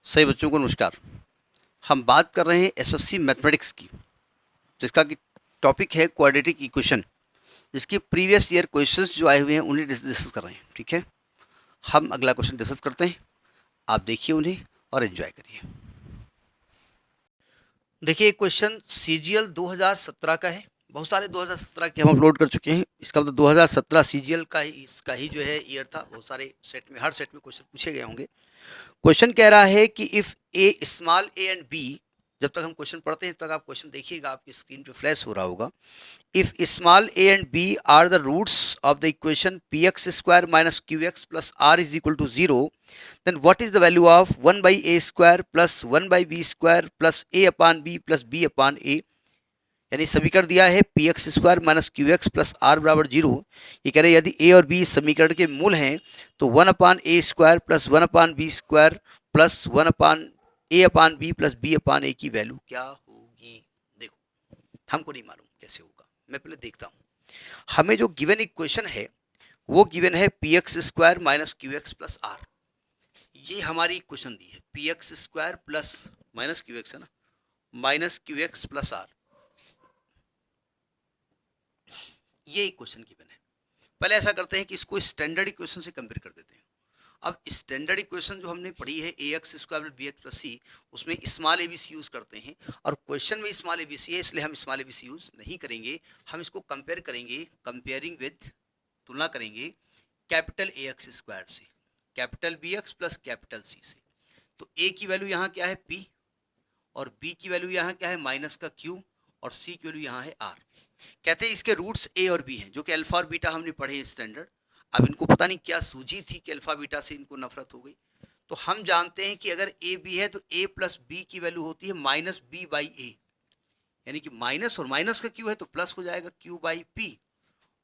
सभी बच्चों को नमस्कार। हम बात कर रहे हैं एसएससी मैथमेटिक्स की, जिसका कि टॉपिक है क्वाड्रेटिक इक्वेशन। जिसके प्रीवियस ईयर क्वेश्चंस जो आए हुए हैं उन्हें डिस्कस कर रहे हैं। ठीक है, हम अगला क्वेश्चन डिस्कस करते हैं। आप देखिए उन्हें और एंजॉय करिए। देखिए, क्वेश्चन सीजीएल 2017 का है। बहुत सारे 2017 के हम अपलोड कर चुके हैं। इसका मतलब 2017 सीजीएल का ही इसका ही जो है ईयर था। बहुत सारे सेट में, हर सेट में क्वेश्चन पूछे गए होंगे। क्वेश्चन कह रहा है कि if a small a and b, जब तक हम क्वेश्चन पढ़ते हैं तब तक आप क्वेश्चन देखिएगा, आपकी स्क्रीन पे फ्लैश हो रहा होगा। If small a and b are the roots of the equation p x square minus q x plus r is equal to zero, then what is the value of 1/a square plus 1/b square plus a upon b plus b upon a। यानी समीकरण दिया है p x square minus q x plus r बराबर zero. ये कह रहे हैं यदि ए और बी समीकरण के मूल हैं तो 1/a square plus 1/b square plus 1/a upon b plus b upon a की वैल्यू क्या होगी। देखो, हमको नहीं मालूम कैसे होगा, मैं पहले देखता हूँ। हमें जो गिवन इक्वेशन है वो गिवन है p x square minus q x plus r. ये हमारी इक्वेशन दी है, p x square plus minus q x है ना, minus q x plus r. ये इक्वेशन गिवन है। पहले ऐसा करते हैं कि इसको स्टैंडर्ड इक्वेशन से कंपेयर कर देते हैं। अब स्टैंडर्ड इक्वेशन जो हमने पढ़ी है a x square b x plus c, उसमें small a b c use करते हैं। और क्वेश्चन में स्मॉल ए बी सी है, इसलिए हम small a b c use नहीं करेंगे। हम इसको कंपेयर करेंगे, कंपेयरिंग विद, तुलना करेंगे कैपिटल ए एक्स स्क्वायर से, capital b x plus capital c से। तो ए की वैल्यू यहाँ क्या है पी, और बी की वैल्यू यहाँ क्या है माइनस का क्यू, और सी की वैल्यू यहाँ है आर। कहते हैं इसके रूट्स ए और बी हैं, जो कि अल्फा और बीटा हमने पढ़े स्टैंडर्ड। अब इनको पता नहीं क्या सूझी थी कि अल्फा बीटा से इनको नफरत हो गई। तो हम जानते हैं कि अगर ए बी है तो ए प्लस बी की वैल्यू होती है माइनस बी बाई ए। यानी कि माइनस और माइनस का क्यू है तो प्लस हो जाएगा क्यू बाई पी,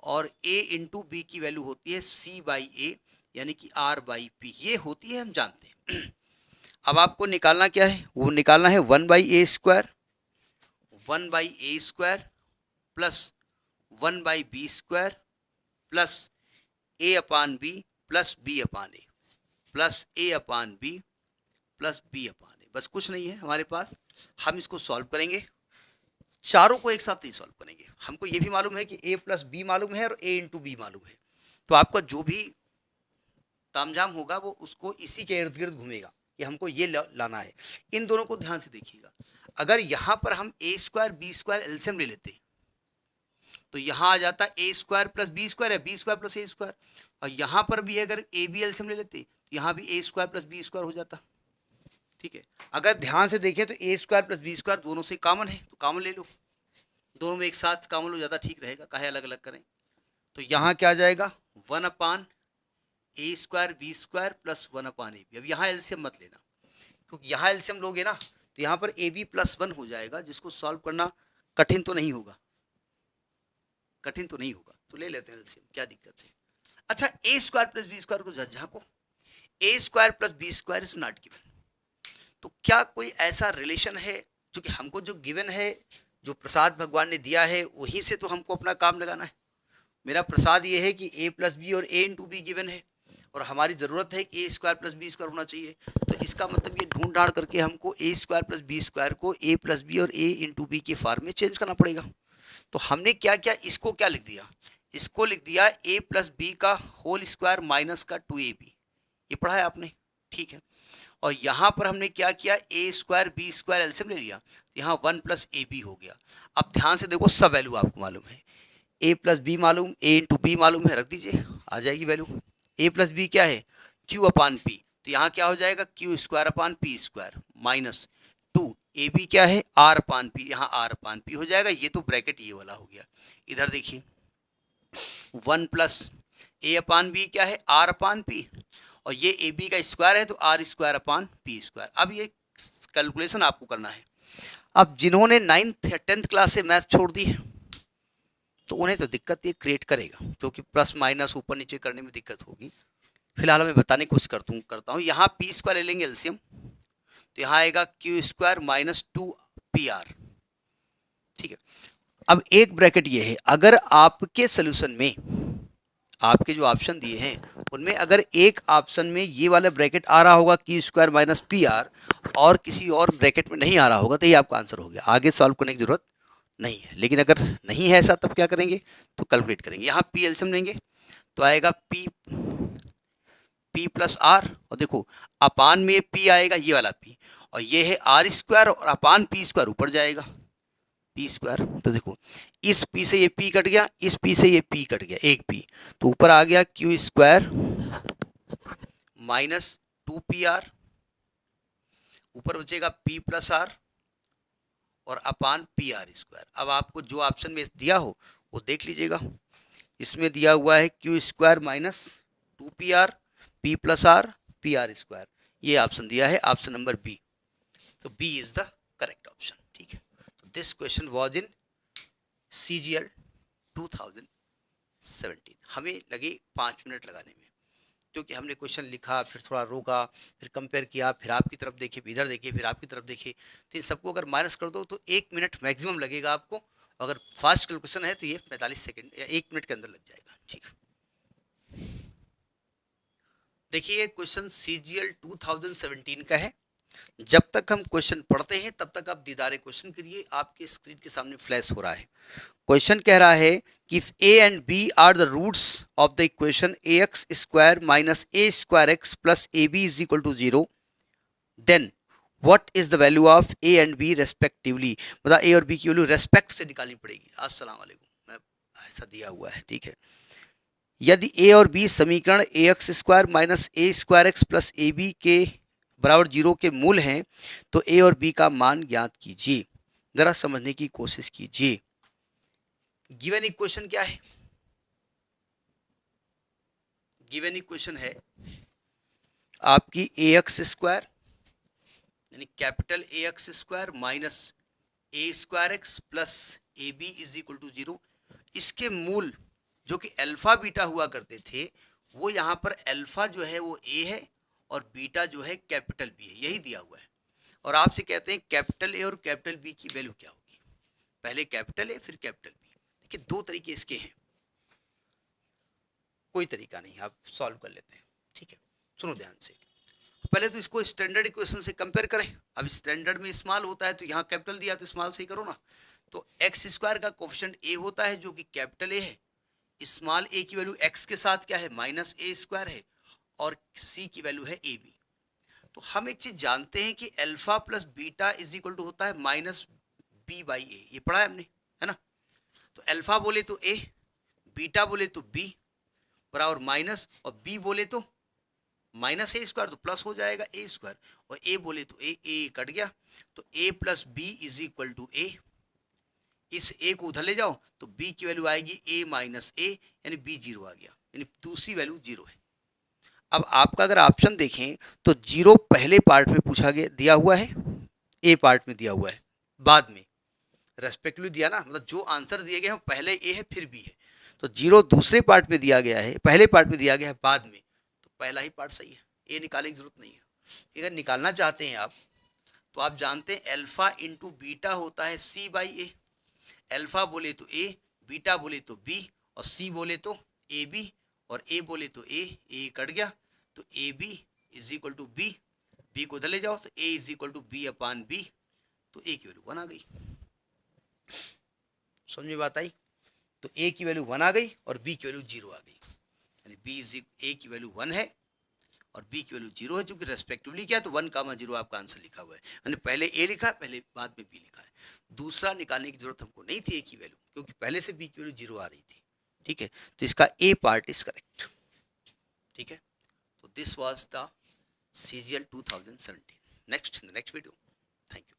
और ए इंटू बी की वैल्यू होती है सी बाई ए, यानी कि आर बाई पी। ये होती है, हम जानते हैं। अब आपको निकालना क्या है, वो निकालना है 1/a square, 1/a square plus 1/b square plus a upon b plus b upon a, plus a upon b plus b upon a. बस कुछ नहीं है हमारे पास। हम इसको सॉल्व करेंगे, चारों को एक साथ नहीं सॉल्व करेंगे। हमको ये भी मालूम है कि a प्लस बी मालूम है और a इंटू बी मालूम है। तो आपका जो भी तामझाम होगा वो उसको इसी के इर्द गिर्द घूमेगा कि हमको ये लाना है। इन दोनों को ध्यान से देखिएगा। अगर यहाँ पर हम a square b square LCM ले लेते तो यहाँ आ जाता a square plus b square है, b square plus a square. और यहाँ पर भी अगर ए बी एलसीएम ले लेते तो यहाँ भी ए स्क्वायर प्लस बी स्क्वायर हो जाता। ठीक है, अगर ध्यान से देखें तो ए स्क्वायर प्लस बी स्क्वायर दोनों से कॉमन है, तो कॉमन ले लो। दोनों में एक साथ कॉमन लो, ज़्यादा ठीक रहेगा, काहे अलग अलग करें। तो यहाँ क्या आ जाएगा 1/a square b square plus 1/a b. अब यहाँ एलसीएम मत लेना, क्योंकि यहाँ एलसीएम लोगे ना तो यहाँ पर ए बी प्लस 1 हो जाएगा, जिसको सॉल्व करना कठिन तो नहीं होगा, कठिन तो नहीं होगा। तो ले लेते हैं एलसीएम, क्या दिक्कत है। अच्छा, a square plus b square को झांको, a square plus b square is not given. तो क्या कोई ऐसा रिलेशन है, क्योंकि हमको जो गिवन है, जो प्रसाद भगवान ने दिया है, वहीं से तो हमको अपना काम लगाना है। मेरा प्रसाद ये है कि ए प्लस बी और ए इंटू बी गिवन है, और हमारी ज़रूरत है कि ए स्क्वायर प्लस बी स्क्वायर होना चाहिए। तो इसका मतलब ये ढूंढ ढांड करके हमको ए स्क्वायर प्लस बी स्क्वायर को ए प्लस बी और ए इंटू बी के फॉर्म में चेंज करना पड़ेगा। तो हमने क्या किया, इसको क्या लिख दिया, इसको लिख दिया ए प्लस बी का होल स्क्वायर माइनस का 2ab। ये पढ़ा है आपने, ठीक है। और यहाँ पर हमने क्या किया, ए स्क्वायर बी स्क्वायर एलसीएम ले लिया, यहाँ 1 प्लस ए बी हो गया। अब ध्यान से देखो, सब वैल्यू आपको मालूम है, ए प्लस बी मालूम, ए इंटू बी मालूम है, रख दीजिए, आ जाएगी वैल्यू। ए प्लस बी क्या है, क्यू अपान पी, तो यहाँ क्या हो जाएगा q square upon p square minus 2, a b क्या है आर अपान पी, यहाँ आर अपान पी हो जाएगा। ये तो ब्रैकेट ये वाला हो गया। इधर देखिए 1 प्लस ए अपान बी क्या है आर अपान पी, और ये ए बी का स्क्वायर है तो r square upon p square. अब ये कैलकुलेशन आपको करना है। अब जिन्होंने 9th या 10th क्लास से मैथ छोड़ दी है तो उन्हें तो दिक्कत ये क्रिएट करेगा, क्योंकि प्लस माइनस ऊपर नीचे करने में दिक्कत होगी। फिलहाल मैं बताने की कोशिश करता हूँ। यहाँ पी स्क्वायर ले लेंगे एलसीएम, तो यहाँ आएगा क्यू स्क्वायर माइनस 2pr। ठीक है, अब एक ब्रैकेट ये है, अगर आपके सोल्यूशन में आपके जो ऑप्शन दिए हैं उनमें अगर एक ऑप्शन में ये वाला ब्रैकेट आ रहा होगा Q square minus P R और किसी और ब्रैकेट में नहीं आ रहा होगा तो ये आपका आंसर हो गया, आगे सॉल्व करने की जरूरत नहीं है। लेकिन अगर नहीं है ऐसा तब क्या करेंगे, तो कैलकुलेट करेंगे। यहाँ पी एलसीएम लेंगे तो आएगा पी प्लस आर, और देखो अपान में पी आएगा ये वाला पी, और ये है आर स्क्वायर, और अपान पी स्क्वायर ऊपर जाएगा पी स्क्वायर। तो देखो इस पी से ये पी कट गया, इस पी से ये पी कट गया, एक पी, तो ऊपर आ गया क्यू स्क्वायर माइनस 2pr, ऊपर बचेगा p प्लस आर और अपान पी आर स्क्वायर। अब आपको जो ऑप्शन में दिया हो वो देख लीजिएगा। इसमें दिया हुआ है q square minus 2pr p plus r p r square, ये ऑप्शन दिया है, ऑप्शन नंबर बी। तो b is the correct option. ठीक है, तो this question was in CGL 2017। हमें लगे 5 मिनट लगाने में, क्योंकि हमने क्वेश्चन लिखा, फिर थोड़ा रोका, फिर कंपेयर किया, फिर आपकी तरफ देखे, फिर इधर देखे, फिर आपकी तरफ देखे, तो इन सबको अगर माइनस कर दो तो 1 मिनट मैक्सिमम लगेगा आपको। अगर फास्ट कैलकुलेशन है तो ये 45 सेकंड या 1 मिनट के अंदर लग जाएगा। ठीक, देखिए क्वेश्चन CGL 2017 का है। जब तक हम क्वेश्चन पढ़ते हैं तब तक आप दीदारे क्वेश्चन करिए, आपके स्क्रीन के सामने फ्लैश हो रहा है। क्वेश्चन कह रहा है कि if a and b are the roots of the equation ax square minus a square x plus ab is equal to 0, then what is the value of a and b respectively. मतलब a और b की value respect से निकालनी पड़ेगी। अस्सलाम वालेकुम, ऐसा दिया हुआ है। ठीक है, यदि a और b समीकरण ax square minus a square x plus ab के बराबर 0 के मूल हैं तो a और b का मान ज्ञात कीजिए। जरा समझने की कोशिश कीजिए। गिवन इक्वेशन क्या है? गिवन इक्वेशन है आपकी ax स्क्वायर यानी capital ax square minus a square x plus ab is equal to 0। इसके मूल जो कि अल्फा बीटा हुआ करते थे, वो यहाँ पर अल्फा जो है वो a है और बीटा जो है कैपिटल b है, यही दिया हुआ है। और आपसे कहते हैं कैपिटल a और कैपिटल b की वैल्यू क्या होगी। पहले कैपिटल a फिर कैपिटल b। देखिए दो तरीके इसके हैं, कोई तरीका नहीं, आप सॉल्व कर लेते हैं। ठीक है, सुनो ध्यान से। पहले तो इसको स्टैंडर्ड इक्वेशन से कंपेयर करें। अब स्टैंडर्ड में स्मॉल होता है तो यहाँ कैपिटल दिया तो स्मॉल से ही करो ना। तो एक्स स्क्वायर का कोफिशिएंट a होता है जो कि कैपिटल a है, स्मॉल a की वैल्यू x के साथ क्या है माइनस a स्क्वायर है, और c की वैल्यू है ab। तो हम एक चीज जानते हैं कि alpha plus beta is equal to होता है माइनस b बाई ए, ये पढ़ा है हमने, है ना। तो अल्फा बोले तो a, बीटा बोले तो b बराबर माइनस, और b बोले तो माइनस ए स्क्वायर तो प्लस हो जाएगा ए स्क्वायर, और ए बोले तो ए कट गया। तो a plus b is equal to a. इस a को उधर ले जाओ तो b की वैल्यू आएगी a माइनस ए, यानी b 0 आ गया, यानी दूसरी वैल्यू 0 है। अब आपका अगर ऑप्शन देखें तो 0 पहले पार्ट में पूछा गया, दिया हुआ है, a पार्ट में दिया हुआ है, बाद में रेस्पेक्टिवली दिया ना, मतलब जो आंसर दिए गए हैं पहले a है फिर b है। तो 0 दूसरे पार्ट में दिया गया है, पहले पार्ट में दिया गया है बाद में, तो पहला ही पार्ट सही है, a निकालने की जरूरत नहीं है। अगर निकालना चाहते हैं आप तो आप जानते हैं अल्फा इंटू बीटा होता है c बाई ए। अल्फा बोले तो a, बीटा बोले तो b, और c बोले तो ए बी, और a बोले तो a कट गया। तो a b is equal to b, b को उधर ले जाओ तो a इज equal to b upon b, तो a की वैल्यू 1 आ गई। समझ में बात आई? तो a की वैल्यू 1 आ गई और b की वैल्यू 0 आ गई, यानी b इज a की वैल्यू 1 है और b की वैल्यू 0 है, जो कि रेस्पेक्टिवली क्या है तो 1,0 आपका आंसर लिखा हुआ है, यानी पहले a लिखा है, पहले बाद में b लिखा है। दूसरा निकालने की जरूरत हमको नहीं थी a की वैल्यू, क्योंकि पहले से b की वैल्यू 0 आ रही थी। ठीक है, तो इसका a पार्ट इज करेक्ट। ठीक है, तो this was the CGL 2017। Next video, thank you.